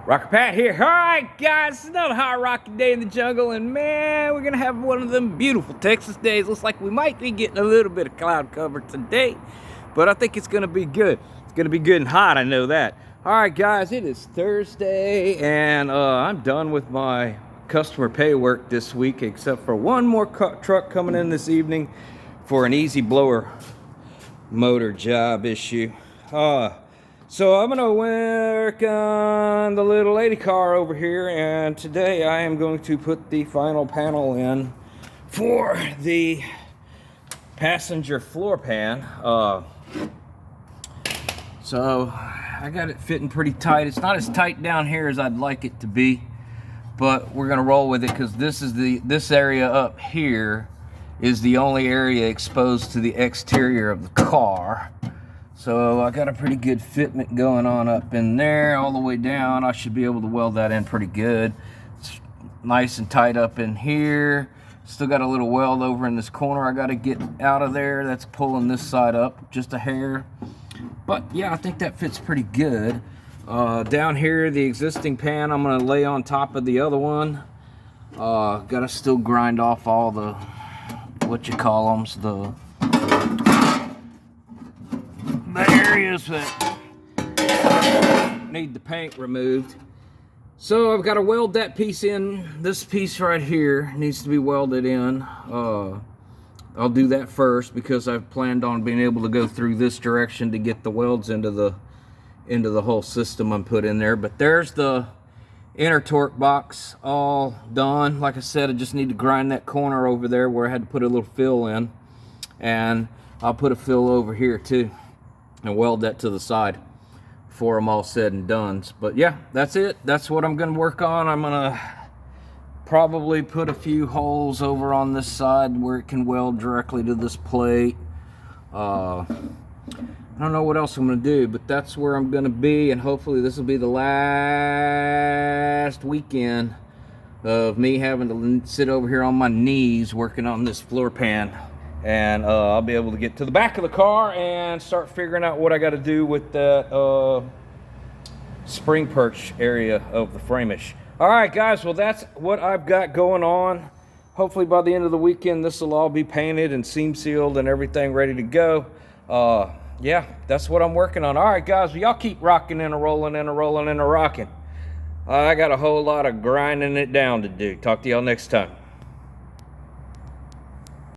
Rocker Pat here. All right, guys, it's another hot rocky day in the jungle, and man, we're gonna have one of them beautiful Texas days. Looks like we might be getting a little bit of cloud cover today, but I think it's gonna be good. It's gonna be good and hot, I know that. All right, guys, it is Thursday, and I'm done with my customer pay work this week, except for one more truck coming in this evening for an easy blower motor job issue. So I'm gonna work on the little lady car over here, and today I am going to put the final panel in for the passenger floor pan. So I got it fitting pretty tight. It's not as tight down here as I'd like it to be, but we're gonna roll with it because this area up here is the only area exposed to the exterior of the car. So I got a pretty good fitment going on up in there all the way down. I should be able to weld that in pretty good. It's nice and tight up in here. Still got a little weld over in this corner I got to get out of there. That's pulling this side up just a hair. But yeah, I think that fits pretty good. Down here, the existing pan I'm going to lay on top of the other one. Got to still grind off all the, what you call them, the areas that need the paint removed. So I've got to weld that piece in. This piece right here needs to be welded in. I'll do that first because I've planned on being able to go through this direction to get the welds into the whole system I'm put in there. But there's the inner torque box all done. Like I said, I just need to grind that corner over there where I had to put a little fill in, and I'll put a fill over here too and weld that to the side before I'm all said and done. But yeah, that's it. That's what I'm going to work on. I'm going to probably put a few holes over on this side where it can weld directly to this plate. I don't know what else I'm going to do, but that's where I'm going to be, and hopefully this will be the last weekend of me having to sit over here on my knees working on this floor pan. And I'll be able to get to the back of the car and start figuring out what I got to do with that spring perch area of the frameish. All right, guys, well, that's what I've got going on. Hopefully by the end of the weekend, this will all be painted and seam sealed and everything ready to go. Yeah, that's what I'm working on. All right, guys, well, y'all keep rocking and a-rolling and a-rolling and a-rocking. I got a whole lot of grinding it down to do. Talk to y'all next time.